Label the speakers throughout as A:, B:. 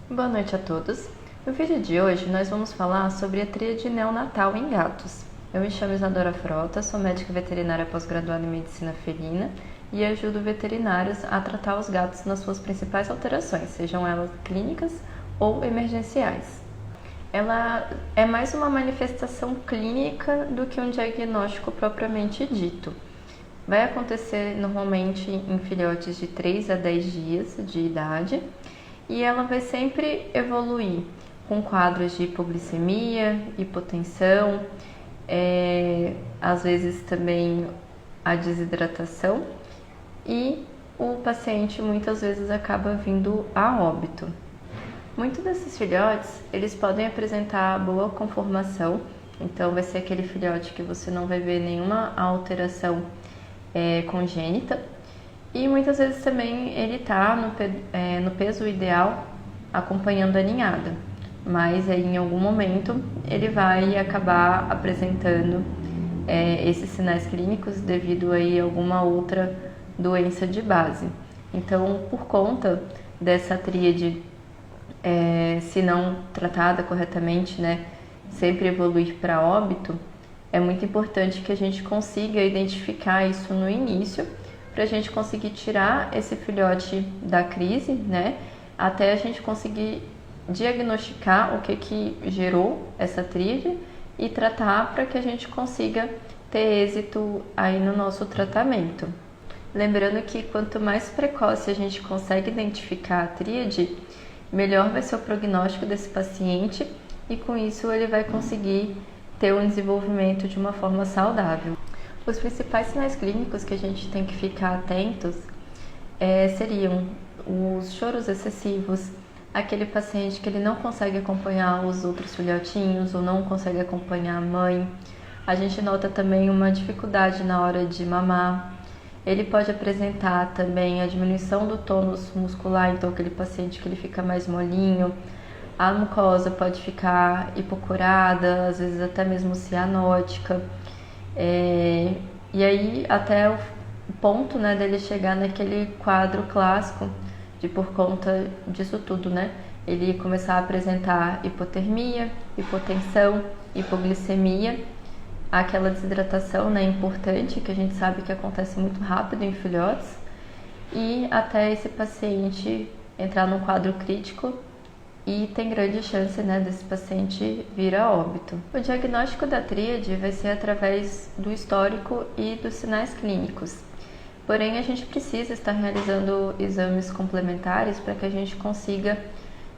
A: Boa noite a todos. No vídeo de hoje nós vamos falar sobre a tríade neonatal em gatos. Eu me chamo Isadora Frota, sou médica veterinária pós-graduada em medicina felina e ajudo veterinários a tratar os gatos nas suas principais alterações, sejam elas clínicas ou emergenciais. Ela é mais uma manifestação clínica do que um diagnóstico propriamente dito. Vai acontecer normalmente em filhotes de 3 a 10 dias de idade e ela vai sempre evoluir com quadros de hipoglicemia, hipotensão, às vezes também a desidratação, e o paciente muitas vezes acaba vindo a óbito. Muitos desses filhotes, eles podem apresentar boa conformação, então vai ser aquele filhote que você não vai ver nenhuma alteração congênita, e muitas vezes também ele está no peso ideal acompanhando a ninhada, mas aí em algum momento ele vai acabar apresentando esses sinais clínicos devido aí a alguma outra doença de base. Então, por conta dessa tríade, se não tratada corretamente, sempre evoluir para óbito, é muito importante que a gente consiga identificar isso no início, para a gente conseguir tirar esse filhote da crise, até a gente conseguir diagnosticar o que gerou essa tríade e tratar para que a gente consiga ter êxito aí no nosso tratamento. Lembrando que quanto mais precoce a gente consegue identificar a tríade, melhor vai ser o prognóstico desse paciente e com isso ele vai conseguir ter um desenvolvimento de uma forma saudável. Os principais sinais clínicos que a gente tem que ficar atentos seriam os choros excessivos, aquele paciente que ele não consegue acompanhar os outros filhotinhos ou não consegue acompanhar a mãe. A gente nota também uma dificuldade na hora de mamar. Ele pode apresentar também a diminuição do tônus muscular, então aquele paciente que ele fica mais molinho. A mucosa pode ficar hipocurada, às vezes até mesmo cianótica. E aí até o ponto dele chegar naquele quadro clássico de, por conta disso tudo, ele começar a apresentar hipotermia, hipotensão, hipoglicemia, aquela desidratação importante que a gente sabe que acontece muito rápido em filhotes, e até esse paciente entrar num quadro crítico e tem grande chance desse paciente vir a óbito. O diagnóstico da tríade vai ser através do histórico e dos sinais clínicos. Porém, a gente precisa estar realizando exames complementares para que a gente consiga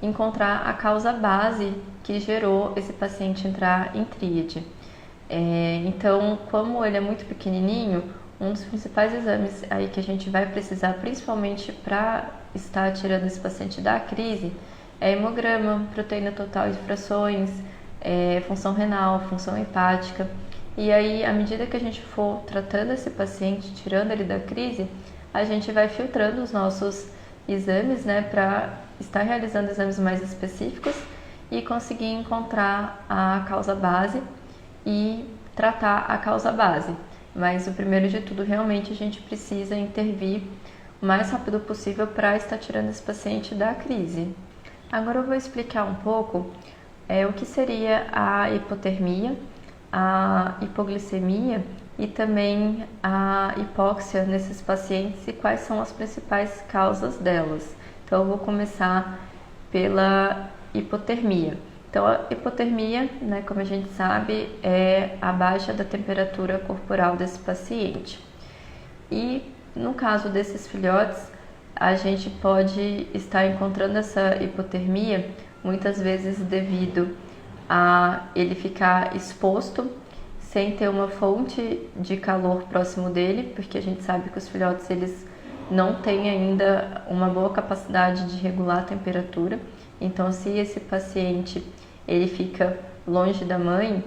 A: encontrar a causa base que gerou esse paciente entrar em tríade. Então, como ele é muito pequenininho, um dos principais exames aí que a gente vai precisar, principalmente para estar tirando esse paciente da crise, é hemograma, proteína total de frações, função renal, função hepática. E aí, à medida que a gente for tratando esse paciente, tirando ele da crise, a gente vai filtrando os nossos exames, para estar realizando exames mais específicos e conseguir encontrar a causa base e tratar a causa base. Mas o primeiro de tudo, realmente, a gente precisa intervir o mais rápido possível para estar tirando esse paciente da crise. Agora eu vou explicar um pouco o que seria a hipotermia, a hipoglicemia e também a hipóxia nesses pacientes e quais são as principais causas delas. Então eu vou começar pela hipotermia. Então a hipotermia, como a gente sabe, é a baixa da temperatura corporal desse paciente. E no caso desses filhotes, a gente pode estar encontrando essa hipotermia muitas vezes devido a ele ficar exposto sem ter uma fonte de calor próximo dele, porque a gente sabe que os filhotes eles não têm ainda uma boa capacidade de regular a temperatura. Então, se esse paciente ele fica longe da mãe,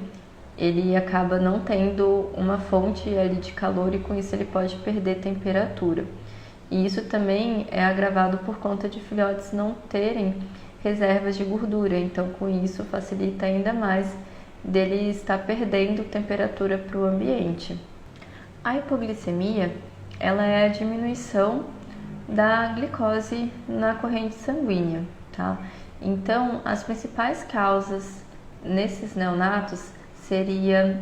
A: ele acaba não tendo uma fonte ali de calor e com isso ele pode perder temperatura. E isso também é agravado por conta de filhotes não terem reservas de gordura, então com isso facilita ainda mais dele estar perdendo temperatura para o ambiente. A hipoglicemia, ela é a diminuição da glicose na corrente sanguínea, tá? Então, as principais causas nesses neonatos seria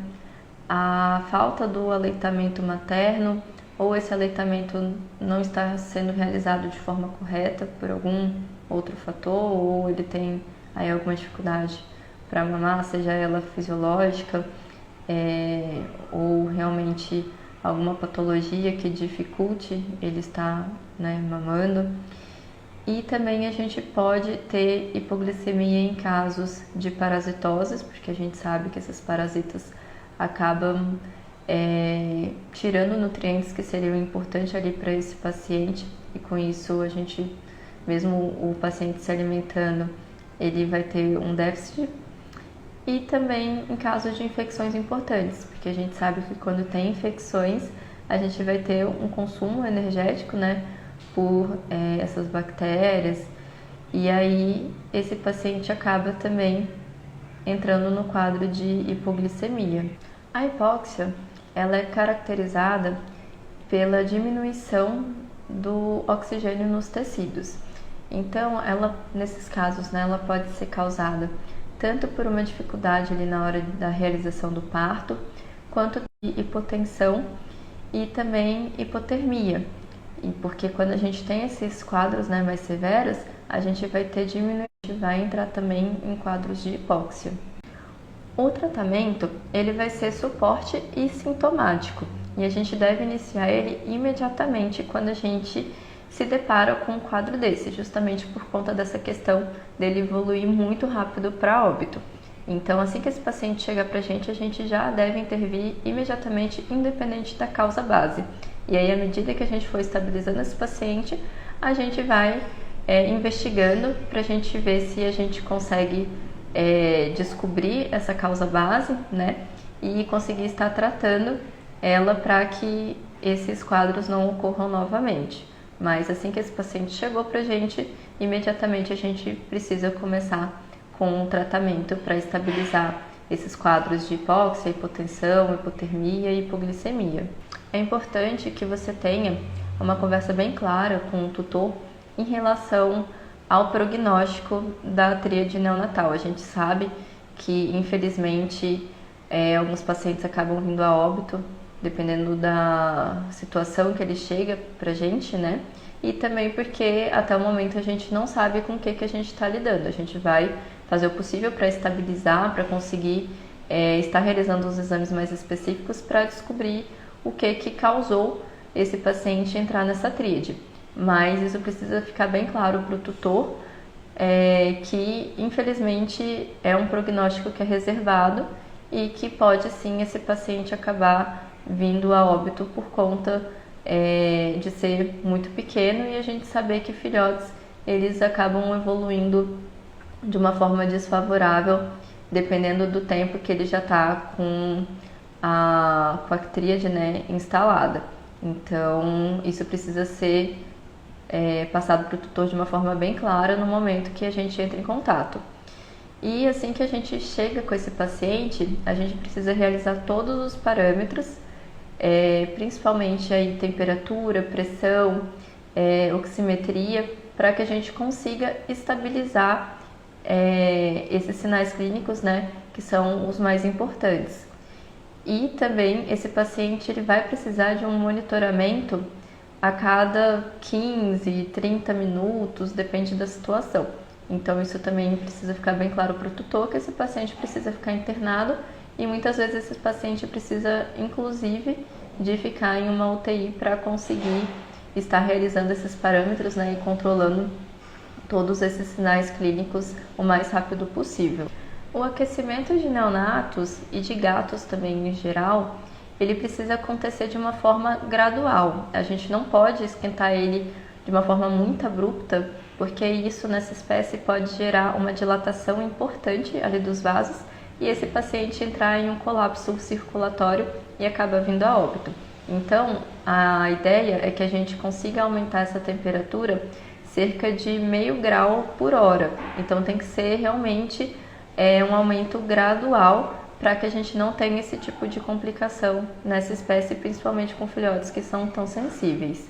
A: a falta do aleitamento materno, ou esse aleitamento não está sendo realizado de forma correta por algum outro fator, ou ele tem aí alguma dificuldade para mamar, seja ela fisiológica, ou realmente alguma patologia que dificulte ele estar, né, mamando. E também a gente pode ter hipoglicemia em casos de parasitoses, porque a gente sabe que esses parasitas acabam tirando nutrientes que seriam importantes ali para esse paciente, e com isso a gente, mesmo o paciente se alimentando, ele vai ter um déficit. E também em casos de infecções importantes, porque a gente sabe que quando tem infecções a gente vai ter um consumo energético, né, por essas bactérias, e aí esse paciente acaba também entrando no quadro de hipoglicemia. A hipóxia, ela é caracterizada pela diminuição do oxigênio nos tecidos. Então, ela, nesses casos, né, ela pode ser causada tanto por uma dificuldade ali na hora da realização do parto, quanto de hipotensão e também hipotermia. E porque quando a gente tem esses quadros, né, mais severos, a gente vai ter diminuição, vai entrar também em quadros de hipóxia. O tratamento, ele vai ser suporte e sintomático, e a gente deve iniciar ele imediatamente quando a gente se depara com um quadro desse, justamente por conta dessa questão dele evoluir muito rápido para óbito. Então, assim que esse paciente chegar para a gente já deve intervir imediatamente, independente da causa base. E aí, à medida que a gente for estabilizando esse paciente, a gente vai investigando para a gente ver se a gente consegue descobrir essa causa base, né? E conseguir estar tratando ela para que esses quadros não ocorram novamente. Mas assim que esse paciente chegou para a gente, imediatamente a gente precisa começar com um tratamento para estabilizar esses quadros de hipóxia, hipotensão, hipotermia e hipoglicemia. É importante que você tenha uma conversa bem clara com o tutor em relação ao prognóstico da tríade neonatal. A gente sabe que, infelizmente, alguns pacientes acabam vindo a óbito, dependendo da situação que ele chega pra gente, né? E também porque até o momento a gente não sabe com o que a gente está lidando. A gente vai fazer o possível para estabilizar, para conseguir estar realizando os exames mais específicos para descobrir o que causou esse paciente entrar nessa tríade. Mas isso precisa ficar bem claro para o tutor, que infelizmente é um prognóstico que é reservado e que pode sim esse paciente acabar vindo a óbito por conta de ser muito pequeno, e a gente saber que filhotes eles acabam evoluindo de uma forma desfavorável dependendo do tempo que ele já está com a tríade, né, instalada. Então isso precisa ser passado para o tutor de uma forma bem clara no momento que a gente entra em contato. E assim que a gente chega com esse paciente, a gente precisa realizar todos os parâmetros, principalmente aí temperatura, pressão, oximetria, para que a gente consiga estabilizar esses sinais clínicos, né, que são os mais importantes. E também esse paciente ele vai precisar de um monitoramento a cada 15, 30 minutos, depende da situação. Então isso também precisa ficar bem claro para o tutor, que esse paciente precisa ficar internado, e muitas vezes esse paciente precisa, inclusive, de ficar em uma UTI para conseguir estar realizando esses parâmetros, né, e controlando todos esses sinais clínicos o mais rápido possível. O aquecimento de neonatos e de gatos também em geral, ele precisa acontecer de uma forma gradual. A gente não pode esquentar ele de uma forma muito abrupta, porque isso nessa espécie pode gerar uma dilatação importante ali dos vasos e esse paciente entrar em um colapso circulatório e acaba vindo a óbito. Então, a ideia é que a gente consiga aumentar essa temperatura cerca de meio grau por hora. Então, tem que ser realmente um aumento gradual para que a gente não tenha esse tipo de complicação nessa espécie, principalmente com filhotes que são tão sensíveis.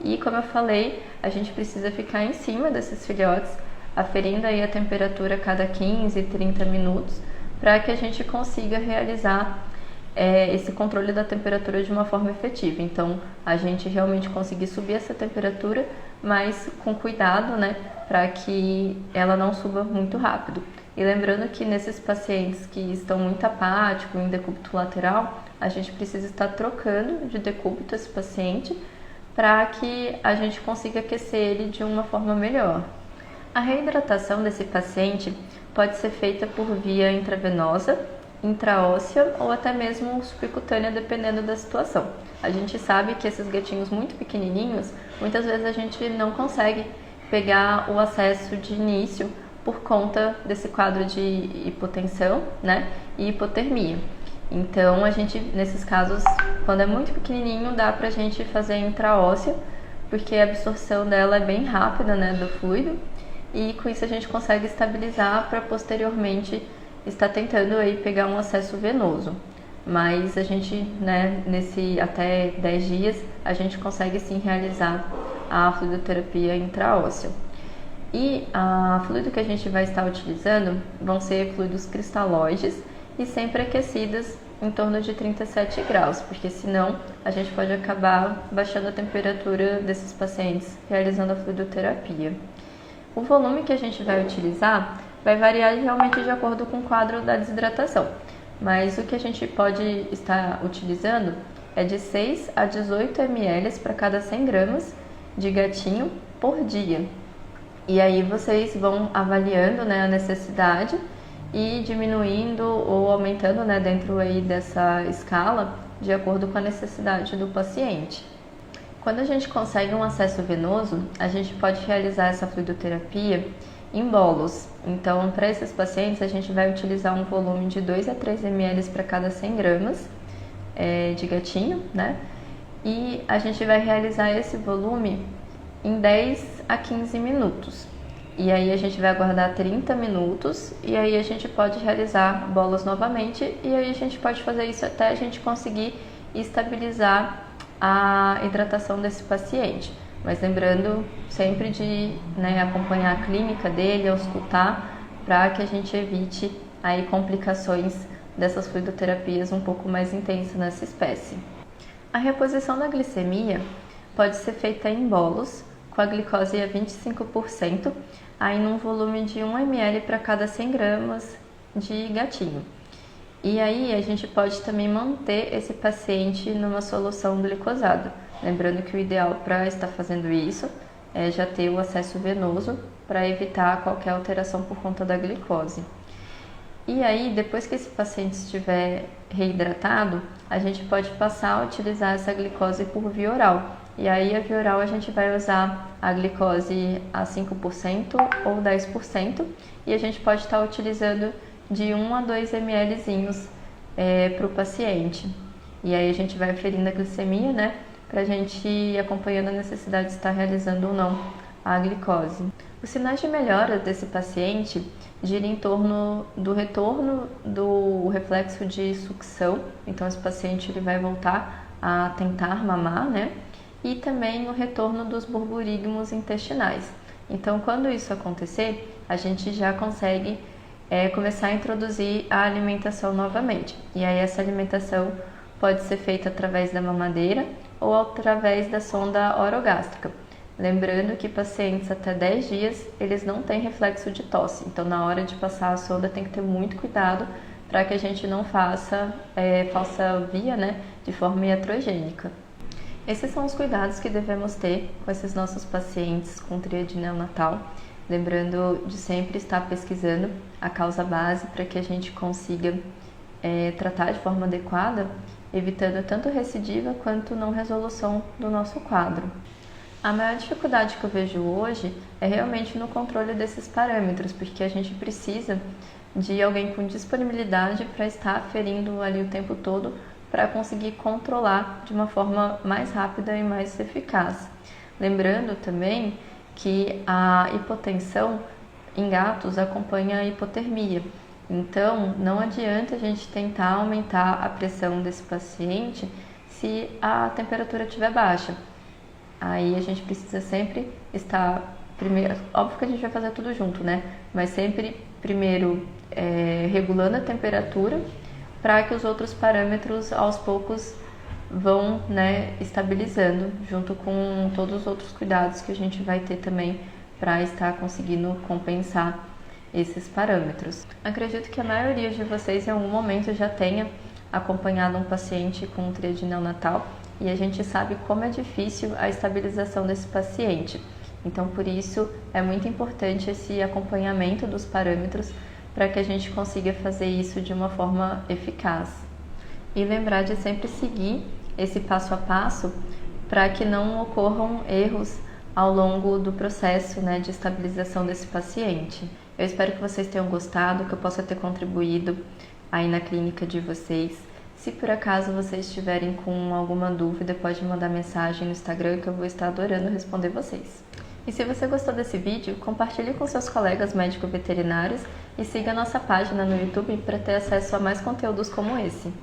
A: E como eu falei, a gente precisa ficar em cima desses filhotes aferindo aí a temperatura a cada 15, 30 minutos, para que a gente consiga realizar esse controle da temperatura de uma forma efetiva. Então, a gente realmente conseguir subir essa temperatura, mas com cuidado, né, para que ela não suba muito rápido. E lembrando que nesses pacientes que estão muito apáticos, em decúbito lateral, a gente precisa estar trocando de decúbito esse paciente para que a gente consiga aquecer ele de uma forma melhor. A reidratação desse paciente pode ser feita por via intravenosa, intraóssea ou até mesmo subcutânea, dependendo da situação. A gente sabe que esses gatinhos muito pequenininhos, muitas vezes a gente não consegue pegar o acesso de início por conta desse quadro de hipotensão, né, e hipotermia. Então, a gente, nesses casos, quando é muito pequenininho, dá pra gente fazer intraóssea, porque a absorção dela é bem rápida, né, do fluido, e com isso a gente consegue estabilizar para posteriormente estar tentando aí pegar um acesso venoso. Mas a gente, né, nesse até 10 dias, a gente consegue sim realizar a fluidoterapia intraóssea. E a fluido que a gente vai estar utilizando vão ser fluidos cristalóides e sempre aquecidas em torno de 37 graus, porque senão a gente pode acabar baixando a temperatura desses pacientes realizando a fluidoterapia. O volume que a gente vai utilizar vai variar realmente de acordo com o quadro da desidratação, mas o que a gente pode estar utilizando é de 6 a 18 ml para cada 100 gramas de gatinho por dia. E aí vocês vão avaliando, né, a necessidade e diminuindo ou aumentando, né, dentro aí dessa escala de acordo com a necessidade do paciente. Quando a gente consegue um acesso venoso, a gente pode realizar essa fluidoterapia em bolos. Então, para esses pacientes, a gente vai utilizar um volume de 2 a 3 ml para cada 100 gramas de gatinho, né? E a gente vai realizar esse volume em 10 a 15 minutos. E aí a gente vai aguardar 30 minutos e aí a gente pode realizar bolas novamente e aí a gente pode fazer isso até a gente conseguir estabilizar a hidratação desse paciente. Mas lembrando sempre de, né, acompanhar a clínica dele, auscultar, para que a gente evite aí complicações dessas fluidoterapias um pouco mais intensas nessa espécie. A reposição da glicemia pode ser feita em bolos, com a glicose a 25%, aí num volume de 1 ml para cada 100 gramas de gatinho. E aí a gente pode também manter esse paciente numa solução glicosada. Lembrando que o ideal para estar fazendo isso é já ter o acesso venoso para evitar qualquer alteração por conta da glicose. E aí, depois que esse paciente estiver reidratado, a gente pode passar a utilizar essa glicose por via oral. E aí, a via oral a gente vai usar a glicose a 5% ou 10%, e a gente pode estar utilizando de 1 a 2 mlzinhos para o paciente. E aí a gente vai aferindo a glicemia, né, para a gente ir acompanhando a necessidade de estar realizando ou não a glicose. Os sinais de melhora desse paciente giram em torno do retorno do reflexo de sucção, então esse paciente ele vai voltar a tentar mamar, né, e também o retorno dos burburígmos intestinais. Então, quando isso acontecer, a gente já consegue começar a introduzir a alimentação novamente. E aí essa alimentação pode ser feita através da mamadeira ou através da sonda orogástrica. Lembrando que pacientes até 10 dias, eles não têm reflexo de tosse. Então, na hora de passar a sonda, tem que ter muito cuidado para que a gente não faça falsa via, né, de forma iatrogênica. Esses são os cuidados que devemos ter com esses nossos pacientes com tríade neonatal. Lembrando de sempre estar pesquisando a causa base para que a gente consiga tratar de forma adequada, evitando tanto recidiva quanto não resolução do nosso quadro. A maior dificuldade que eu vejo hoje é realmente no controle desses parâmetros, porque a gente precisa de alguém com disponibilidade para estar aferindo ali o tempo todo para conseguir controlar de uma forma mais rápida e mais eficaz. Lembrando também que a hipotensão em gatos acompanha a hipotermia. Então, não adianta a gente tentar aumentar a pressão desse paciente se a temperatura estiver baixa. Aí a gente precisa sempre estar primeiro, óbvio que a gente vai fazer tudo junto, né? Mas sempre, primeiro, regulando a temperatura para que os outros parâmetros, aos poucos, vão, né, estabilizando, junto com todos os outros cuidados que a gente vai ter também para estar conseguindo compensar esses parâmetros. Acredito que a maioria de vocês em algum momento já tenha acompanhado um paciente com tríade neonatal e a gente sabe como é difícil a estabilização desse paciente. Então, por isso, é muito importante esse acompanhamento dos parâmetros para que a gente consiga fazer isso de uma forma eficaz. E lembrar de sempre seguir esse passo a passo para que não ocorram erros ao longo do processo, né, de estabilização desse paciente. Eu espero que vocês tenham gostado, que eu possa ter contribuído aí na clínica de vocês. Se por acaso vocês estiverem com alguma dúvida, pode mandar mensagem no Instagram que eu vou estar adorando responder vocês. E se você gostou desse vídeo, compartilhe com seus colegas médicos veterinários e siga a nossa página no YouTube para ter acesso a mais conteúdos como esse.